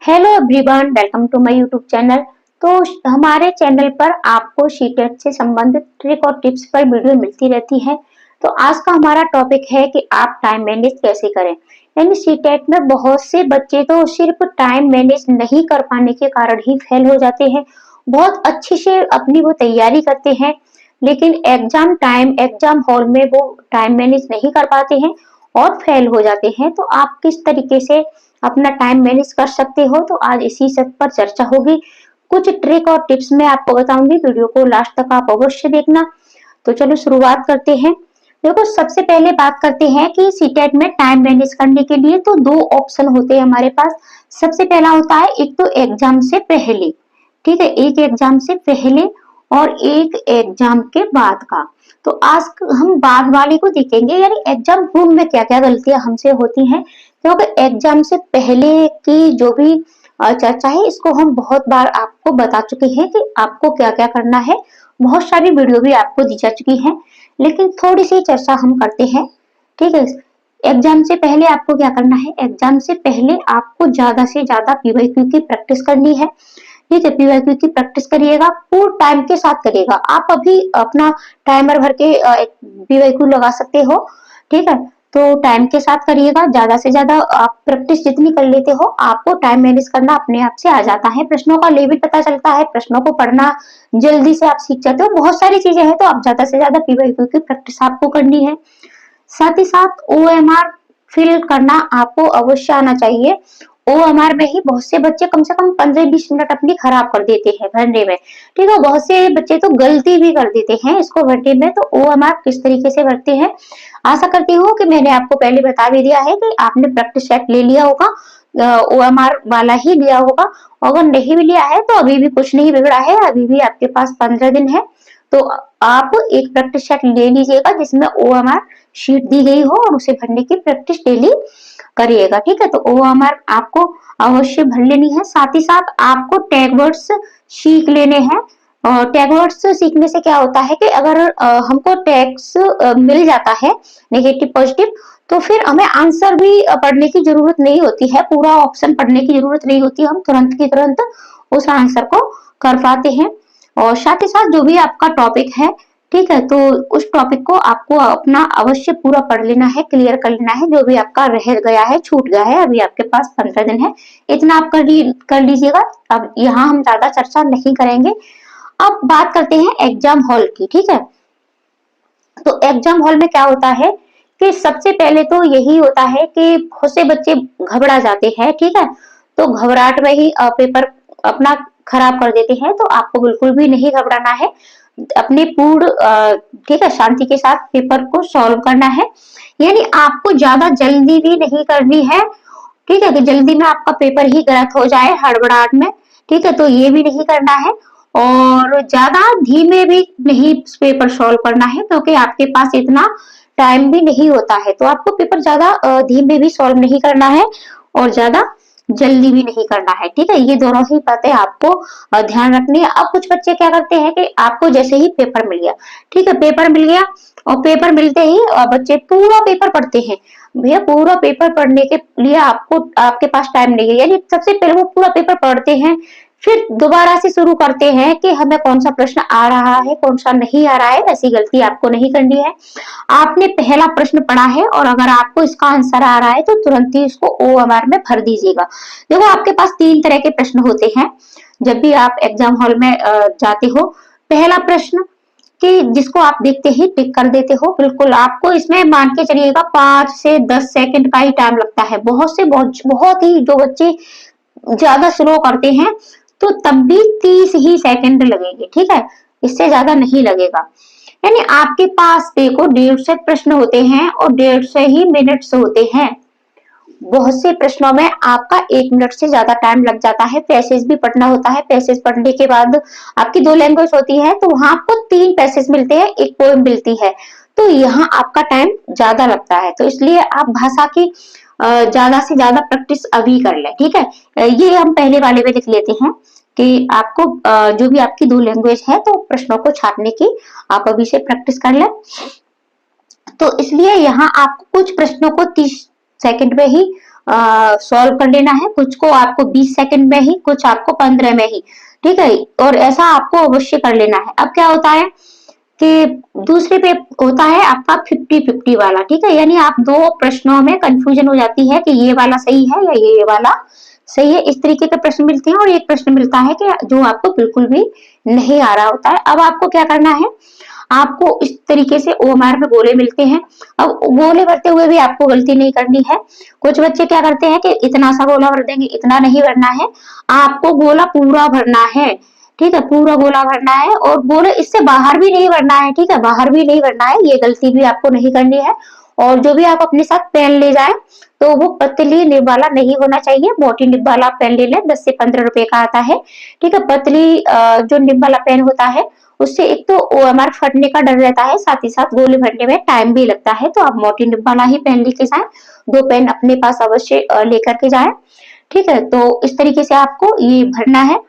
Hello everyone, welcome to my YouTube channel. तो हमारे channel पर आपको सीटेट से संबंधित ट्रिक और टिप्स पर वीडियो मिलती रहती है। तो आज का हमारा टॉपिक है कि आप टाइम मैनेज कैसे करें। यानी सीटेट में बहुत से बच्चे तो सिर्फ टाइम मैनेज नहीं कर पाने के कारण ही फेल हो जाते हैं। बहुत अच्छी से अपनी वो तैयारी करते हैं, लेकिन एग्जाम हॉल में वो टाइम मैनेज नहीं कर पाते हैं और फेल हो जाते हैं। तो आप किस तरीके से अपना टाइम मैनेज कर सकते हो, तो आज इसी सब पर चर्चा होगी। कुछ ट्रिक और टिप्स मैं आपको बताऊंगी, वीडियो को लास्ट तक आप अवश्य देखना। तो चलो शुरुआत करते हैं। देखो, सबसे पहले बात करते हैं कि सीटेट में टाइम मैनेज करने के लिए तो दो ऑप्शन होते हैं हमारे पास। सबसे पहला होता है एक तो एग्जाम से पहले, ठीक है, एक एग्जाम से पहले और एक एग्जाम के बाद का। तो आज हम बाद वाले को देखेंगे, यानी एग्जाम रूम में क्या क्या गलतियां हमसे होती हैं। क्योंकि एग्जाम से पहले की जो भी चर्चा है, इसको हम बहुत बार आपको बता चुके हैं कि आपको क्या क्या करना है। बहुत सारी वीडियो भी आपको दी जा चुकी है, लेकिन थोड़ी सी चर्चा हम करते हैं, ठीक है। एग्जाम से पहले आपको क्या करना है। एग्जाम से पहले आपको ज्यादा से ज्यादा पीवाईक्यू की प्रैक्टिस करनी है, ठीक है। पीवाईक्यू की प्रैक्टिस करिएगा, पूर्ण टाइम के साथ करिएगा। आप अभी अपना टाइमर भर के पीवाईक्यू लगा सकते हो, ठीक है। तो टाइम के साथ करिएगा, ज्यादा से ज्यादा आप प्रैक्टिस जितनी कर लेते हो, आपको टाइम मैनेज करना अपने आप से आ जाता है। प्रश्नों का लेवल पता चलता है, प्रश्नों को पढ़ना जल्दी से आप सीख जाते हो। बहुत सारी चीजें हैं, तो आप ज्यादा से ज्यादा पीवाईक्यू की प्रैक्टिस आपको करनी है। साथ ही साथ ओएमआर फिल करना आपको अवश्य आना चाहिए। ओएमआर में ही बहुत से बच्चे कम से कम 15-20 मिनट अपनी खराब कर देते हैं भरने में, ठीक है। बहुत से बच्चे तो गलती भी कर देते हैं इसको भरने में। तो ओएमआर किस तरीके से भरते हैं, आशा करती हूँ कि मैंने आपको पहले बता भी दिया है कि आपने प्रैक्टिस सेट ले लिया होगा, ओएमआर वाला ही लिया होगा। अगर नहीं भी लिया है तो अभी भी कुछ नहीं बिगड़ा है, अभी भी आपके पास 15 दिन है। तो आप एक प्रैक्टिस सेट ले लीजिएगा जिसमें ओएमआर शीट दी गई हो और उसे भरने की प्रैक्टिस डेली करिएगा, ठीक है। तो ओएमआर आपको अवश्य भर लेनी है। साथ ही साथ आपको टैग वर्ड्स सीख लेने हैं। टैग वर्ड्स सीखने से क्या होता है कि अगर हमको टैग्स मिल जाता है नेगेटिव पॉजिटिव, तो फिर हमें आंसर भी पढ़ने की जरूरत नहीं होती है, पूरा ऑप्शन पढ़ने की जरूरत नहीं होती, हम तुरंत की तुरंत उस आंसर को कर पाते हैं। और साथ ही साथ जो भी आपका टॉपिक है, ठीक है, तो उस टॉपिक को आपको अपना अवश्य पूरा पढ़ लेना है, क्लियर कर लेना है। जो भी आपका रह गया है, छूट गया है, अभी आपके पास 15 दिन है, इतना आप कर लीजिएगा। अब यहाँ हम ज्यादा चर्चा नहीं करेंगे। अब बात करते हैं एग्जाम हॉल की, ठीक है। तो एग्जाम हॉल में क्या होता है कि सबसे पहले तो यही होता है कि बहुत से बच्चे घबरा जाते हैं, ठीक है। तो घबराहट में ही पेपर अपना खराब कर देते हैं। तो आपको बिल्कुल भी नहीं घबराना है, अपने पूर्ण ठीक है शांति के साथ पेपर को सॉल्व करना है। यानी आपको ज्यादा जल्दी भी नहीं करनी है, ठीक है, कि जल्दी में आपका पेपर ही गलत हो जाए हड़बड़ाहट में, ठीक है, तो ये भी नहीं करना है। और ज्यादा धीमे भी नहीं पेपर सॉल्व करना है, क्योंकि आपके पास इतना टाइम भी नहीं होता है। तो आपको पेपर ज्यादा धीमे भी सॉल्व नहीं करना है और ज्यादा जल्दी भी नहीं करना है, ठीक है। ये दोनों ही बातें आपको ध्यान रखनी है। अब कुछ बच्चे क्या करते हैं कि आपको जैसे ही पेपर मिल गया, ठीक है, पेपर मिल गया और पेपर मिलते ही बच्चे पूरा पेपर पढ़ते हैं। भैया, पूरा पेपर पढ़ने के लिए आपके पास टाइम नहीं है। यानी सबसे पहले वो पूरा पेपर पढ़ते हैं, फिर दोबारा से शुरू करते हैं कि हमें कौन सा प्रश्न आ रहा है, कौन सा नहीं आ रहा है। ऐसी गलती आपको नहीं करनी है। आपने पहला प्रश्न पढ़ा है और अगर आपको इसका आंसर आ रहा है तो तुरंत ही इसको ओएमआर में भर दीजिएगा। देखो, आपके पास 3 तरह के प्रश्न होते हैं जब भी आप एग्जाम हॉल में जाते हो। पहला प्रश्न कि जिसको आप देखते ही टिक कर देते हो, बिल्कुल आपको इसमें मान के चलिएगा 5 से 10 सेकंड का ही टाइम लगता है। बहुत ही जो बच्चे ज्यादा स्लो करते हैं तो तब भी 30 ही सेकंड लगेंगे, ठीक है, इससे ज्यादा नहीं लगेगा। यानी आपके पास देखो 150 प्रश्न होते हैं और 150 ही मिनट्स होते हैं। बहुत से प्रश्नों में आपका 1 मिनट से ज्यादा टाइम लग जाता है। पैसेज भी पढ़ना होता है, पैसेज पढ़ने के बाद आपकी 2 लैंग्वेज होती है, तो वहां आपको 3 पैसेज मिलते हैं, एक पोएम मिलती है। तो यहाँ आपका टाइम ज्यादा लगता है। तो इसलिए आप भाषा की ज्यादा से ज्यादा प्रैक्टिस अभी कर ले, ठीक है। ये हम पहले वाले में लिख लेते हैं कि आपको जो भी आपकी 2 लैंग्वेज है, तो प्रश्नों को छापने की आप अभी से प्रैक्टिस कर ले। तो इसलिए यहाँ आपको कुछ प्रश्नों को 30 सेकंड में ही सॉल्व कर लेना है, कुछ को आपको 20 सेकंड में ही, कुछ आपको 15 में ही, ठीक है। और ऐसा आपको अवश्य कर लेना है। अब क्या होता है कि दूसरे पे होता है आपका 50-50 वाला, ठीक है, यानी आप दो प्रश्नों में कंफ्यूजन हो जाती है कि ये वाला सही है या ये वाला सही है, इस तरीके के प्रश्न मिलते हैं। और एक प्रश्न मिलता है कि जो आपको बिल्कुल भी नहीं आ रहा होता है। अब आपको क्या करना है, आपको इस तरीके से ओएमआर में गोले मिलते हैं। अब गोले भरते हुए भी आपको गलती नहीं करनी है। कुछ बच्चे क्या करते हैं कि इतना सा गोला भर देंगे, इतना नहीं भरना है, आपको गोला पूरा भरना है, ठीक है, पूरा गोला भरना है। और गोले इससे बाहर भी नहीं भरना है, ठीक है, बाहर भी नहीं भरना है, ये गलती भी आपको नहीं करनी है। और जो भी आप अपने साथ पेन ले जाए तो वो पतली निब वाला नहीं होना चाहिए, मोटी निब वाला पेन ले लें, 10 से 15 रुपए का आता है, ठीक है। पतली जो निब वाला पेन होता है उससे एक तो ओएमआर फटने का डर रहता है, साथ ही साथ गोले भरने में टाइम भी लगता है। तो आप मोटी निब वाला ही पेन लेके जाएं, 2 पेन अपने पास अवश्य लेकर के जाएं, ठीक है। तो इस तरीके से आपको ये भरना है।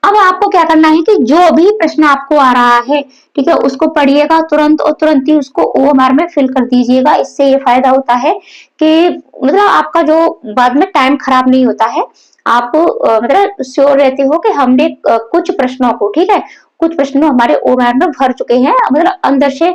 अब आपको क्या करना है कि जो भी प्रश्न आपको आ रहा है, ठीक है, उसको पढ़िएगा तुरंत और तुरंत ही उसको ओएमआर में फिल कर दीजिएगा। इससे ये फायदा होता है कि मतलब आपका जो बाद में टाइम खराब नहीं होता है। आप मतलब श्योर रहते हो कि हमने कुछ प्रश्नों को, ठीक है, कुछ प्रश्न हमारे ओएमआर में भर चुके हैं, मतलब अंदर से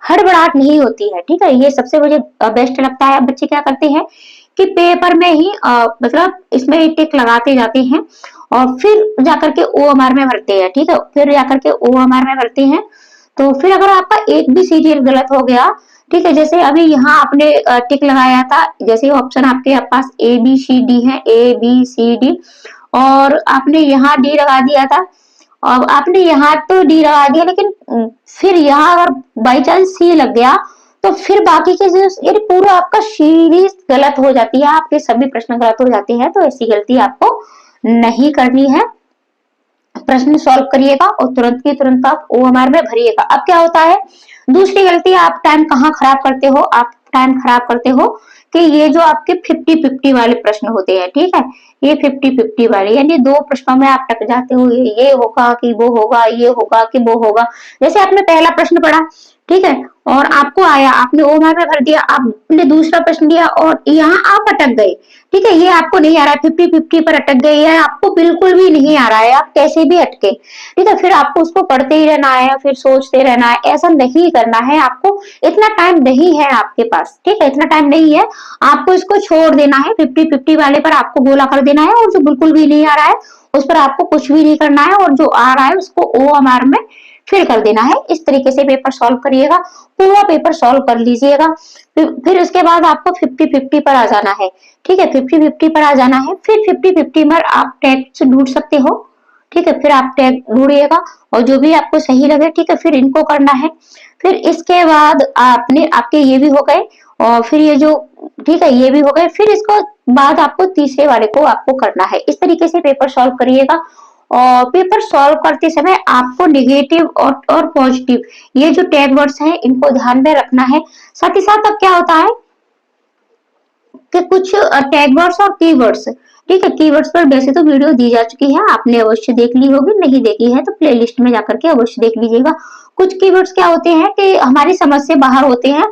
हड़बड़ाहट नहीं होती है, ठीक है। ये सबसे मुझे बेस्ट लगता है। बच्चे क्या करते हैं कि पेपर में ही मतलब इसमें टिक लगाते जाते हैं और फिर जाकर के ओएमआर में भरते हैं, ठीक है, फिर जाकर के ओएमआर में भरते हैं। तो फिर अगर आपका एक भी सीरियल गलत हो गया, ठीक है, जैसे अभी यहाँ आपने टिक लगाया था, जैसे ऑप्शन आपके पास ए बी सी डी है, ए बी सी डी, और आपने यहाँ डी लगा दिया था, और आपने यहाँ तो डी लगा दिया, लेकिन फिर यहाँ अगर बाई चांस सी लग गया तो फिर बाकी के यानी पूरा आपका सीरीज गलत हो जाती है, आपके सभी प्रश्न गलत हो जाते हैं। तो ऐसी गलती आपको नहीं करनी है। प्रश्न सॉल्व करिएगा और तुरंत की तुरंत आप ओएमआर में भरिएगा। अब क्या होता है, दूसरी गलती, आप टाइम कहाँ खराब करते हो, आप टाइम खराब करते हो कि ये जो आपके 50-50 वाले प्रश्न होते हैं, ठीक है, ये 50-50 वाले, यानी दो प्रश्नों में आप टक जाते हो, ये होगा कि वो होगा, ये होगा कि वो होगा। जैसे आपने पहला प्रश्न पढ़ा, ठीक है, और आपको आया, आपने ओएमआर में भर दिया, आपने दूसरा प्रश्न दिया और यहाँ आप अटक गए, ठीक है, ये आपको नहीं आ रहा है, 50-50 पर अटक गए, या आपको बिल्कुल भी नहीं आ रहा है, आप कैसे भी अटके, ठीक है, फिर आपको उसको पढ़ते ही रहना है, फिर सोचते रहना है। ऐसा नहीं करना है, आपको इतना टाइम नहीं है आपके पास, ठीक है, इतना टाइम नहीं है, आपको इसको छोड़ देना है। 50-50 वाले पर आपको गोला कर देना है, और जो बिल्कुल भी नहीं आ रहा है उस पर आपको कुछ भी नहीं करना है, और जो आ रहा है उसको ओएमआर में फिल कर देना है। इस तरीके से पेपर सॉल्व करिएगा, पूरा पेपर सॉल्व कर लीजिएगा। फिर उसके बाद आपको 50-50 पर आ जाना है, ठीक है, 50-50 पर आ जाना है। फिर 50-50 में आप टैग से ढूंढ सकते हो, ठीक है, फिर आप टैग ढूंढिएगा और जो भी आपको सही लगे, ठीक है, फिर इनको करना है। फिर इसके बाद आपने आपके ये भी हो गए, और फिर ये जो, ठीक है, ये भी हो गए। फिर इसको बाद आपको तीसरे वाले को आपको करना है। इस तरीके से पेपर सॉल्व करिएगा। और पेपर सॉल्व करते समय आपको नेगेटिव और पॉजिटिव, ये जो टैग वर्ड्स हैं, इनको ध्यान में रखना है। साथ ही साथ अब क्या होता है कि कुछ टैग वर्ड्स और कीवर्ड्स, ठीक है, कीवर्ड्स पर वैसे तो वीडियो दी जा चुकी है, आपने अवश्य देख ली होगी, नहीं देखी है तो प्लेलिस्ट में जाकर के अवश्य देख लीजिएगा। कुछ कीवर्ड्स क्या होते हैं कि हमारी समझ से बाहर होते हैं।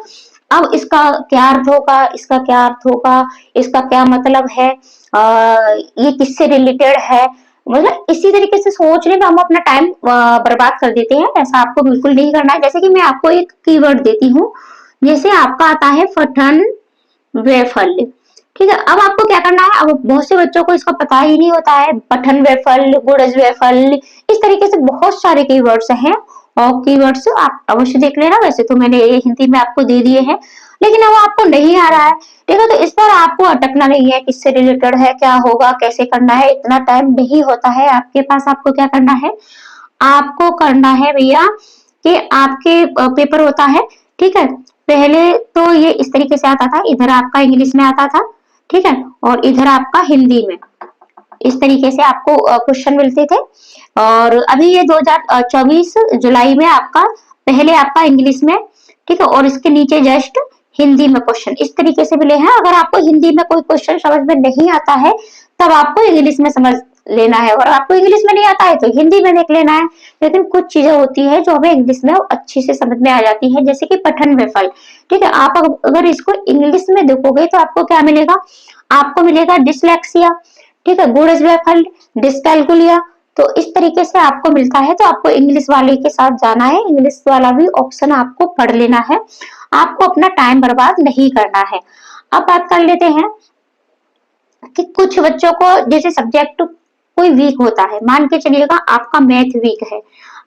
अब इसका क्या अर्थ होगा, इसका क्या अर्थ होगा, इसका क्या मतलब है, ये किससे रिलेटेड है, मतलब इसी तरीके से सोचने में हम अपना टाइम बर्बाद कर देते हैं। ऐसा आपको बिल्कुल नहीं करना है। जैसे कि मैं आपको एक कीवर्ड देती हूँ, जैसे आपका आता है फटन वेफल, ठीक है। अब आपको क्या करना है, अब बहुत से बच्चों को इसका पता ही नहीं होता है, पठन वेफल, गुड़ज वेफल, इस तरीके से बहुत सारे कीवर्ड्स हैं। और कीवर्ड्स आप अवश्य देख लेना, वैसे तो मैंने ये हिंदी में आपको दे दिए हैं, लेकिन अब आपको नहीं आ रहा है, ठीक है, तो इस पर आपको अटकना नहीं है, किससे रिलेटेड है, क्या होगा, कैसे करना है, इतना टाइम नहीं होता है आपके पास। आपको क्या करना है, आपको करना है भैया कि आपके पेपर होता है, ठीक है, पहले तो ये इस तरीके से आता था, इधर आपका इंग्लिश में आता था, ठीक है, और इधर आपका हिंदी में, इस तरीके से आपको क्वेश्चन मिलते थे। और अभी ये 2024 जुलाई में आपका पहले आपका इंग्लिश में, ठीक है, और इसके नीचे जस्ट हिंदी में क्वेश्चन इस तरीके से मिले हैं। अगर आपको हिंदी में कोई क्वेश्चन समझ में नहीं आता है तब आपको इंग्लिश में समझ लेना है, और आपको इंग्लिश में नहीं आता है तो हिंदी में देख लेना है। लेकिन कुछ चीजें होती है जो हमें इंग्लिश में अच्छे से समझ में आ जाती है, जैसे कि पठन वेफल, ठीक है, आप अगर इसको इंग्लिश में देखोगे तो आपको क्या मिलेगा, आपको मिलेगा डिसलेक्सिया, ठीक है, गुडसबेफल, डिस्कैलकुलिया। तो इस तरीके से आपको मिलता है। तो आपको इंग्लिश वाले के साथ जाना है, इंग्लिश वाला भी ऑप्शन आपको पढ़ लेना है, आपको अपना टाइम बर्बाद नहीं करना है। अब बात कर लेते हैं कि कुछ बच्चों को जैसे सब्जेक्ट कोई वीक होता है, मान के चलिएगा आपका मैथ वीक है,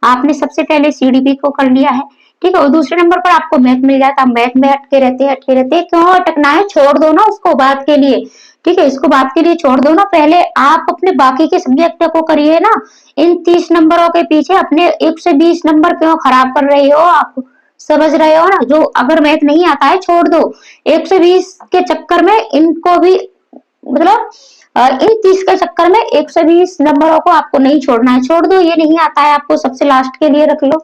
आपने सबसे पहले सीडीपी को कर लिया है, ठीक है, और दूसरे नंबर पर आपको मैथ मिल जाता है, मैथ में अटके रहते क्यों अटकना है, छोड़ दो ना उसको बात के लिए, ठीक है, इसको बात के लिए छोड़ दो ना, पहले आप अपने बाकी के सब्जेक्ट को करिए ना। इन 30 नंबरों के पीछे अपने 120 नंबर क्यों खराब कर रहे हो आप, समझ रहे हो ना। जो अगर मैथ नहीं आता है छोड़ दो, 120 के चक्कर में इनको भी, मतलब इन 30 के चक्कर में 120 नंबरों को आपको नहीं छोड़ना है, छोड़ दो, ये नहीं आता है आपको सबसे लास्ट के लिए रख लो,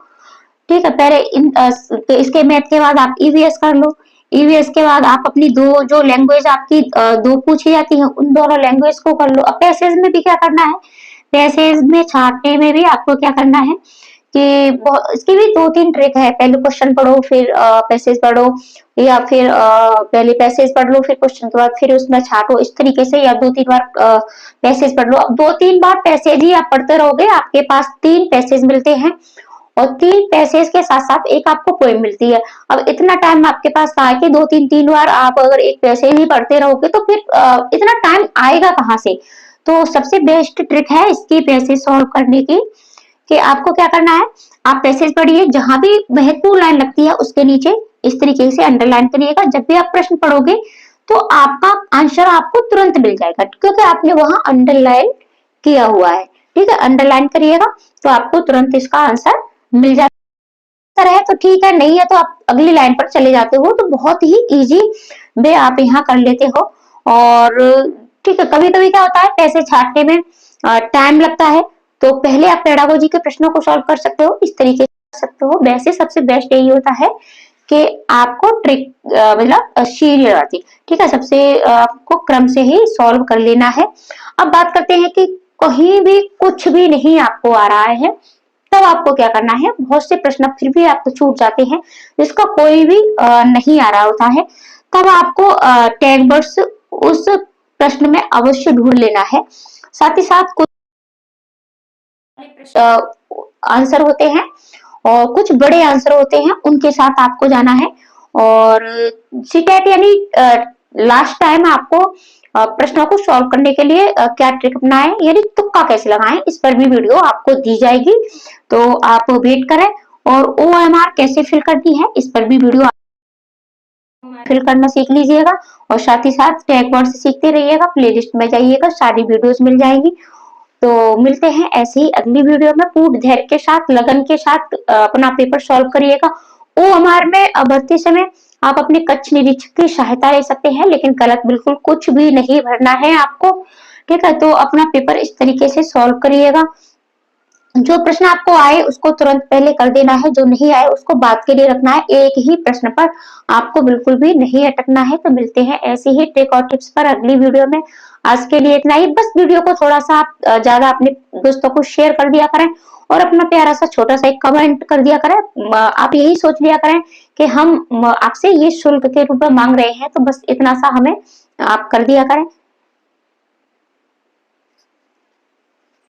ठीक है। पहले तो इसके मैथ के बाद आप ईवीएस कर लो, ईवीएस के बाद आप अपनी दो जो लैंग्वेज आपकी दो पूछी जाती है उन दोनों लैंग्वेज को कर लो। अब पैसेज में भी क्या करना है, पैसेज में छाटने में भी आपको क्या करना है कि इसकी भी 2-3 ट्रिक है, पहले क्वेश्चन पढ़ो फिर पैसेज पढ़ो, या फिर पहले पैसेज पढ़ लो फिर क्वेश्चन के बाद फिर उसमें छाटो, इस तरीके से, या 2-3 बार पैसेज पढ़ लो। अब 2-3 बार पैसेज ही आप पढ़ते रहोगे, आपके पास 3 पैसेज मिलते हैं, और 3 पैसेज के साथ साथ एक आपको पोएम मिलती है। अब इतना टाइम आपके पास था कि 2-3 बार आप अगर एक पैसेज ही पढ़ते रहोगे तो फिर इतना टाइम आएगा कहाँ से। तो सबसे बेस्ट ट्रिक है इसकी पैसेज सॉल्व करने की, कि आपको क्या करना है, आप पैसेज पढ़िए, जहां भी महत्वपूर्ण लाइन लगती है उसके नीचे इस तरीके से अंडरलाइन करिएगा, जब भी आप प्रश्न पढ़ोगे तो आपका आंसर आपको तुरंत मिल जाएगा, क्योंकि आपने वहां अंडरलाइन किया हुआ है, ठीक है, अंडरलाइन करिएगा तो आपको तुरंत इसका आंसर मिल जाता है। तो ठीक है, नहीं है तो आप अगली लाइन पर चले जाते हो, तो बहुत ही इजी वे आप यहाँ कर लेते हो। और ठीक है, कभी कभी क्या होता है पैसे छाटने में टाइम लगता है, तो पहले आप पेडागोजी के प्रश्नों को सॉल्व कर सकते हो, इस तरीके से कर सकते हो। वैसे सबसे बेस्ट यही होता है कि आपको ट्रिक मतलब सीरियलिटी, ठीक है, सबसे आपको क्रम से ही सॉल्व कर लेना है। अब बात करते हैं कि कहीं भी कुछ भी नहीं आपको आ रहा है, तब आपको क्या करना है, बहुत से प्रश्न फिर भी आपको छूट जाते हैं जिसका कोई भी नहीं आ रहा होता है, तब आपको टैग वर्ड्स उस प्रश्न में अवश्य ढूंढ लेना है। साथ ही साथ कुछ आंसर होते हैं और कुछ बड़े आंसर होते हैं, उनके साथ आपको जाना है। और सीटेट यानी लास्ट टाइम आपको प्रश्नों को सॉल्व करने के लिए क्या ट्रिक अपनाएं, यानी तुक्का कैसे लगाएं, इस पर भी वीडियो आपको दी जाएगी, तो आप वेट करें। और OMR कैसे फिल करती है, इस पर भी वीडियो फिल करना सीख लीजिएगा, और साथ ही साथ टैग वर्ड सीखते रहिएगा, प्लेलिस्ट में जाइएगा, सारी वीडियोस मिल जाएंगी। तो मिलते हैं ऐसे ही अगली वीडियो में, पूर्ण धैर्य के साथ, लगन के साथ अपना पेपर सॉल्व करिएगा। OMR में भरते समय आप अपने कक्ष निरीक्षक की सहायता ले सकते हैं, लेकिन गलत बिल्कुल कुछ भी नहीं भरना है आपको, ठीक है। तो अपना पेपर इस तरीके से सॉल्व करिएगा, जो प्रश्न आपको आए उसको तुरंत पहले कर देना है, जो नहीं आए उसको बात के लिए रखना है, एक ही प्रश्न पर आपको बिल्कुल भी नहीं अटकना है। तो मिलते हैं ऐसे ही ट्रिक और टिप्स पर अगली वीडियो में। आज के लिए इतना ही, बस वीडियो को थोड़ा सा आप ज्यादा अपने दोस्तों को शेयर कर दिया करें, और अपना प्यारा सा छोटा सा एक कमेंट कर दिया करें। आप यही सोच लिया करें कि हम आपसे ये शुल्क के रूप में मांग रहे हैं, तो बस इतना सा हमें आप कर दिया करें।